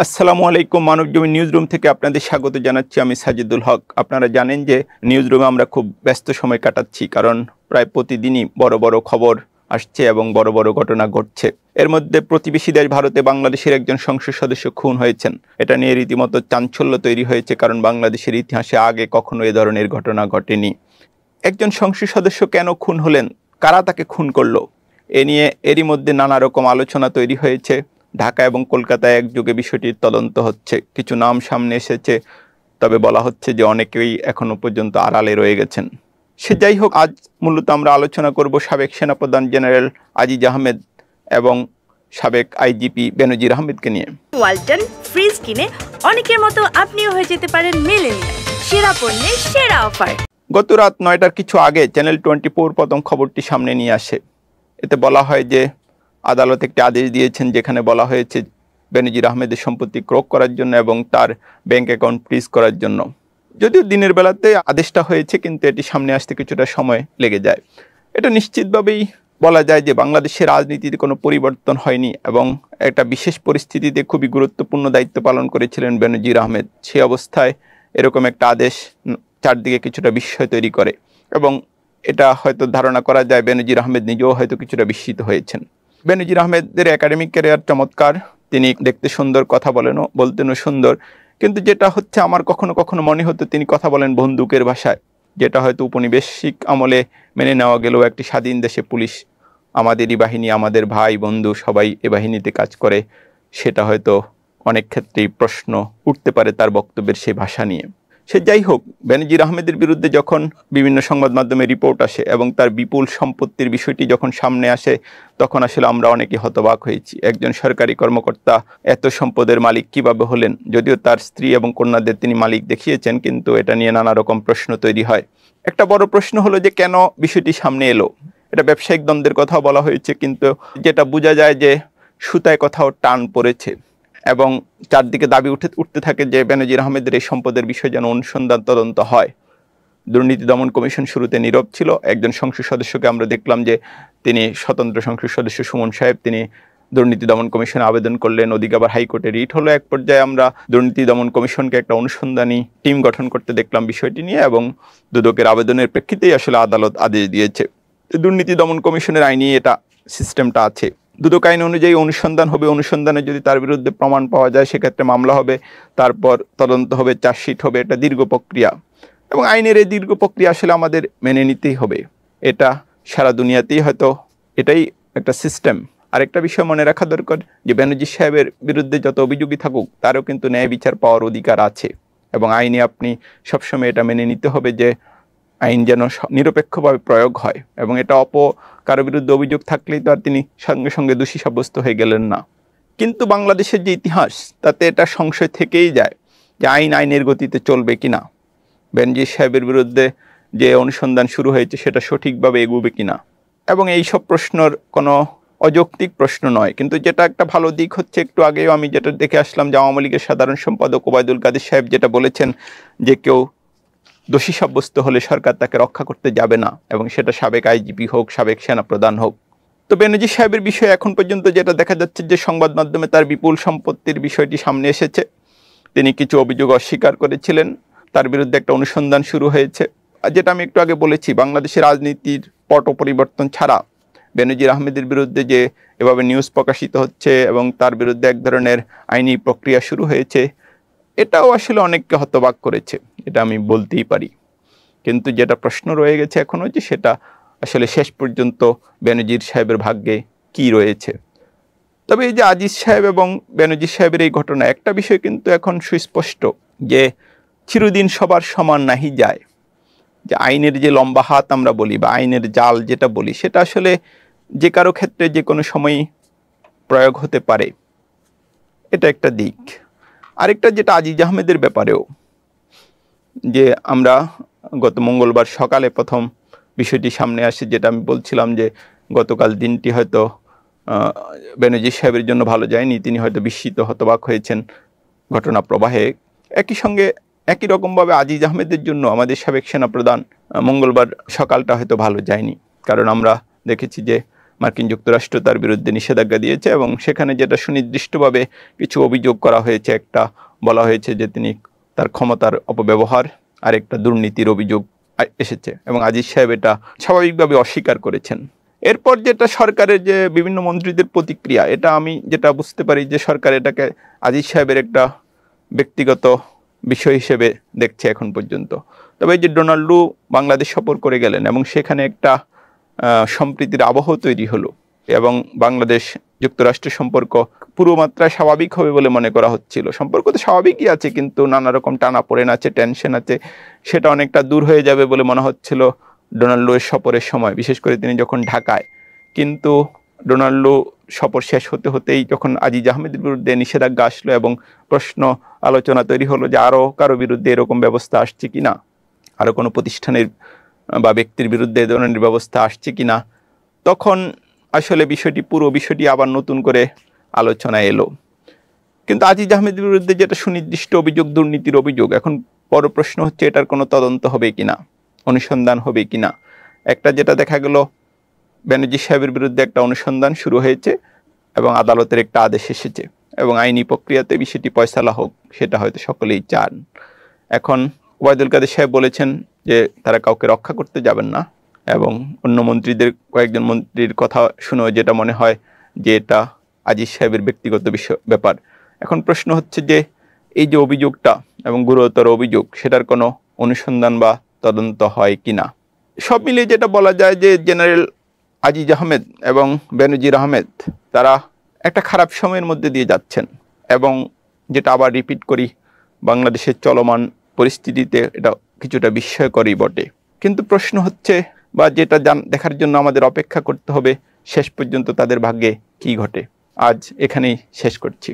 আসসালামু আলাইকুম। Manabzamin news room থেকে আপনাদের স্বাগত জানাচ্ছি। আমি সাজিদুল হক। আপনারা জানেন যে নিউজ রুমে আমরা খুব ব্যস্ত সময় কাটাচ্ছি, কারণ প্রায় প্রতিদিনই বড় বড় খবর আসছে এবং বড় বড় ঘটনা ঘটছে। এর মধ্যে প্রতিবেশী দেশ ভারতে বাংলাদেশের একজন সংসদ সদস্য খুন হয়েছেন। এটা নিয়ে রীতিমতো চাঞ্চল্য তৈরি হয়েছে, কারণ বাংলাদেশের ইতিহাসে আগে কখনো এ ধরনের ঘটনা ঘটেনি। একজন সংসদ সদস্য কেন খুন হলেন, কারা তাকে খুন করলো, এ নিয়ে এরই মধ্যে নানা রকম আলোচনা তৈরি হয়েছে। ঢাকা এবং কলকাতায় একযোগে বিষয়টির তদন্ত হচ্ছে। কিছু নাম সামনে এসেছে, তবে বলা হচ্ছে যে অনেকেই এখনো পর্যন্ত আড়ালে রয়ে গেছেন। সে যাই হোক, আজ মূলত আমরা আলোচনা করব সাবেক সেনাপ্রধান জেনারেল আজিজ আহমেদ এবং সাবেক আইজিপি বেনজির আহমেদকে নিয়ে। ওয়ালটন ফ্রিজ কিনে অনেকের মতো আপনিও হয়ে যেতে পারেন মিলেনিয়াল। সেরা পণ্যের সেরা অফার। গত রাত ৯টার কিছু আগে চ্যানেল 24 প্রথম খবরটি সামনে নিয়ে আসে। এতে বলা হয় যে আদালত একটি আদেশ দিয়েছেন, যেখানে বলা হয়েছে বেনজির আহমেদের সম্পত্তি ক্রয় করার জন্য এবং তার ব্যাংক অ্যাকাউন্ট ফ্রিজ করার জন্য। যদিও দিনের বেলাতে আদেশটা হয়েছে, কিন্তু এটি সামনে আসতে কিছুটা সময় লেগে যায়। এটা নিশ্চিতভাবেই বলা যায় যে বাংলাদেশের রাজনীতিতে কোনো পরিবর্তন হয়নি এবং একটা বিশেষ পরিস্থিতিতে খুবই গুরুত্বপূর্ণ দায়িত্ব পালন করেছিলেন বেনজির আহমেদ। সেই অবস্থায় এরকম একটা আদেশ চারদিকে কিছুটা বিস্ময় তৈরি করে এবং এটা হয়তো ধারণা করা যায় বেনজির আহমেদ নিজেও হয়তো কিছুটা বিস্মিত হয়েছেন। বেনজির আহমেদের একাডেমিক ক্যারিয়ার চমৎকার। তিনি দেখতে সুন্দর, কথা বলতেনও সুন্দর, কিন্তু যেটা হচ্ছে আমার কখনো কখনো মনে হতো তিনি কথা বলেন বন্দুকের ভাষায়, যেটা হয়তো উপনিবেশিক আমলে মেনে নেওয়া গেলেও একটি স্বাধীন দেশে পুলিশ আমাদেরই বাহিনী, আমাদের ভাই বন্ধু সবাই এ বাহিনীতে কাজ করে, সেটা হয়তো অনেক ক্ষেত্রেই প্রশ্ন উঠতে পারে তার বক্তব্যের সেই ভাষা নিয়ে। সে যাই হোক, বেনজির আহমেদের বিরুদ্ধে যখন বিভিন্ন সংবাদ মাধ্যমে রিপোর্ট আসে এবং তার বিপুল সম্পত্তির বিষয়টি যখন সামনে আসে, তখন আসলে আমরা অনেকে হতবাক হয়েছি। একজন সরকারি কর্মকর্তা এত সম্পদের মালিক কিভাবে হলেন? যদিও তার স্ত্রী এবং কন্যাদের তিনি মালিক দেখিয়েছেন, কিন্তু এটা নিয়ে নানা রকম প্রশ্ন তৈরি হয়। একটা বড় প্রশ্ন হলো যে কেন বিষয়টি সামনে এলো। এটা ব্যবসায়িক দ্বন্দ্বের কথাও বলা হয়েছে, কিন্তু যেটা বোঝা যায় যে সুতায় কোথাও টান পড়েছে এবং চারদিকে দাবি উঠতে থাকে যে বেনজির আহমেদের এই সম্পদের বিষয় যেন অনুসন্ধান তদন্ত হয়। দুর্নীতি দমন কমিশন শুরুতে নীরব ছিল। একজন সংসদ সদস্যকে আমরা দেখলাম যে তিনি স্বতন্ত্র সংসদ সদস্য সুমন সাহেব, তিনি দুর্নীতি দমন কমিশনে আবেদন করলেন, ওদিকে আবার হাইকোর্টে রিট হলো। এক পর্যায়ে আমরা দুর্নীতি দমন কমিশনকে একটা অনুসন্ধানী টিম গঠন করতে দেখলাম বিষয়টি নিয়ে, এবং দুদকের আবেদনের প্রেক্ষিতেই আসলে আদালত আদেশ দিয়েছে। দুর্নীতি দমন কমিশনের আইনি এটা সিস্টেমটা আছে। দুদক আইন অনুযায়ী অনুসন্ধান হবে, অনুসন্ধানে যদি তার বিরুদ্ধে প্রমাণ পাওয়া যায় সেক্ষেত্রে মামলা হবে, তারপর তদন্ত হবে, চার্জশিট হবে। এটা দীর্ঘ প্রক্রিয়া এবং আইনের এই দীর্ঘ প্রক্রিয়া আসলে আমাদের মেনে নিতেই হবে। এটা সারা দুনিয়াতেই হয়তো এটাই একটা সিস্টেম। আরেকটা বিষয় মনে রাখা দরকার যে বেনজির সাহেবের বিরুদ্ধে যত অভিযোগই থাকুক, তারও কিন্তু ন্যায় বিচার পাওয়ার অধিকার আছে এবং আইনে আপনি সবসময় এটা মেনে নিতে হবে যে আইন যেন নিরপেক্ষভাবে প্রয়োগ হয় এবং এটা কারো বিরুদ্ধে অভিযোগ থাকলেই তো আর তিনি সঙ্গে সঙ্গে দোষী সাব্যস্ত হয়ে গেলেন না। কিন্তু বাংলাদেশের যে ইতিহাস, তাতে এটা সংশয় থেকেই যায় যে আইনের গতিতে চলবে কিনা, বেনজির সাহেবের বিরুদ্ধে যে অনুসন্ধান শুরু হয়েছে সেটা সঠিকভাবে এগোবে কিনা। এবং এই সব প্রশ্নর কোনো অযৌক্তিক প্রশ্ন নয়, কিন্তু যেটা একটা ভালো দিক হচ্ছে, একটু আগেও আমি যেটা দেখে আসলাম যে আওয়ামী লীগের সাধারণ সম্পাদক ওবায়দুল কাদের সাহেব যেটা বলেছেন যে কেউ দোষী সাব্যস্ত হলে সরকার তাকে রক্ষা করতে যাবে না, এবং সেটা সাবেক আইজিপি হোক, সাবেক সেনাপ্রধান হোক। তো বেনজির সাহেবের বিষয়ে এখন পর্যন্ত যেটা দেখা যাচ্ছে যে সংবাদ মাধ্যমে তার বিপুল সম্পত্তির বিষয়টি সামনে এসেছে। তিনি কিছু অভিযোগ অস্বীকার করেছিলেন, তার বিরুদ্ধে একটা অনুসন্ধান শুরু হয়েছে। যেটা আমি একটু আগে বলেছি, বাংলাদেশের রাজনীতির পট পরিবর্তন ছাড়া বেনজির আহমেদের বিরুদ্ধে যে এভাবে নিউজ প্রকাশিত হচ্ছে এবং তার বিরুদ্ধে এক ধরনের আইনি প্রক্রিয়া শুরু হয়েছে, এটাও আসলে অনেককে হতবাক করেছে, এটা আমি বলতেই পারি। কিন্তু যেটা প্রশ্ন রয়ে গেছে এখনও, যে সেটা আসলে শেষ পর্যন্ত বেনজির সাহেবের ভাগ্যে কি রয়েছে। তবে এই যে আজিজ সাহেব এবং বেনজির সাহেবের এই ঘটনা, একটা বিষয় কিন্তু এখন সুস্পষ্ট যে চিরদিন সবার সমান নাহি যায়। যে আইনের যে লম্বা হাত আমরা বলি বা আইনের জাল যেটা বলি, সেটা আসলে যে কারো ক্ষেত্রে যে কোনো সময়ই প্রয়োগ হতে পারে, এটা একটা দিক। আরেকটা যেটা আজিজ আহমেদের ব্যাপারেও, যে আমরা গত মঙ্গলবার সকালে প্রথম বিষয়টি সামনে আসে, যেটা আমি বলছিলাম যে গতকাল দিনটি হয়তো বেনজির সাহেবের জন্য ভালো যায়নি, তিনি হয়তো বিস্মিত হতবাক হয়েছেন ঘটনা প্রবাহে। একই সঙ্গে একই রকমভাবে আজিজ আহমেদের জন্য আমাদের সাবেক সেনাপ্রধান মঙ্গলবার সকালটা হয়তো ভালো যায়নি, কারণ আমরা দেখেছি যে মার্কিন যুক্তরাষ্ট্র তার বিরুদ্ধে নিষেধাজ্ঞা দিয়েছে এবং সেখানে যেটা সুনির্দিষ্টভাবে কিছু অভিযোগ করা হয়েছে। একটা বলা হয়েছে যে তিনি তার ক্ষমতার অপব্যবহার, আর একটা দুর্নীতির অভিযোগ এসেছে এবং আজিজ সাহেব এটা স্বাভাবিকভাবে অস্বীকার করেছেন। এরপর যেটা সরকারের যে বিভিন্ন মন্ত্রীদের প্রতিক্রিয়া, এটা আমি যেটা বুঝতে পারি যে সরকার এটাকে আজিজ সাহেবের একটা ব্যক্তিগত বিষয় হিসেবে দেখছে এখন পর্যন্ত। তবে এই যে ডোনাল্ডো বাংলাদেশ সফর করে গেলেন এবং সেখানে একটা সম্প্রীতির আবহ তৈরি হলো এবং বাংলাদেশ যুক্তরাষ্ট্রের সম্পর্ক পুরো মাত্রায় স্বাভাবিক হবে বলে মনে করা হচ্ছিল। সম্পর্ক তো স্বাভাবিকই আছে, কিন্তু নানা রকম টানাপোড়েন আছে, টেনশন আছে, সেটা অনেকটা দূর হয়ে যাবে বলে মনে হচ্ছিল ডোনাল্ডোর সফরের সময়, বিশেষ করে তিনি যখন ঢাকায়। কিন্তু ডোনাল্ডো সফর শেষ হতে হতেই যখন আজিজ আহমেদের বিরুদ্ধে নিষেধাজ্ঞা আসলো এবং প্রশ্ন আলোচনা তৈরি হলো যে আরও কারো বিরুদ্ধে এরকম ব্যবস্থা আসছে কিনা, আরও কোনো প্রতিষ্ঠানের বা ব্যক্তির বিরুদ্ধে এ ধরনের ব্যবস্থা আসছে কিনা, তখন আসলে পুরো বিষয়টি আবার নতুন করে আলোচনায় এলো। কিন্তু আজিজ আহমেদের বিরুদ্ধে যেটা সুনির্দিষ্ট অভিযোগ, দুর্নীতির অভিযোগ, এখন বড় প্রশ্ন হচ্ছে এটার কোনো তদন্ত হবে কিনা, অনুসন্ধান হবে কিনা। একটা যেটা দেখা গেল, বেনজির সাহেবের বিরুদ্ধে একটা অনুসন্ধান শুরু হয়েছে এবং আদালতের একটা আদেশ এসেছে এবং আইনি প্রক্রিয়াতে বিষয়টি ফয়সালা হোক, সেটা হয়তো সকলেই চান। এখন ওবায়দুল কাদের সাহেব বলেছেন যে তারা কাউকে রক্ষা করতে যাবেন না এবং অন্য মন্ত্রীদের কয়েকজন মন্ত্রীর কথা শুনেও যেটা মনে হয় যে এটা আজিজ সাহেবের ব্যক্তিগত ব্যাপার। এখন প্রশ্ন হচ্ছে যে এই যে অভিযোগটা এবং গুরুতর অভিযোগ, সেটার কোনো অনুসন্ধান বা তদন্ত হয় কিনা। সব মিলিয়ে যেটা বলা যায় যে জেনারেল আজিজ আহমেদ এবং বেনজির আহমেদ তারা একটা খারাপ সময়ের মধ্যে দিয়ে যাচ্ছেন এবং যেটা আবার রিপিট করি, বাংলাদেশের চলমান পরিস্থিতিতে এটা কিছুটা বিস্ময়করই বটে। কিন্তু প্রশ্ন হচ্ছে বা যেটা দেখার জন্য আমাদের অপেক্ষা করতে হবে শেষ পর্যন্ত তাদের ভাগ্যে কি ঘটে। আজ এখানেই শেষ করছি।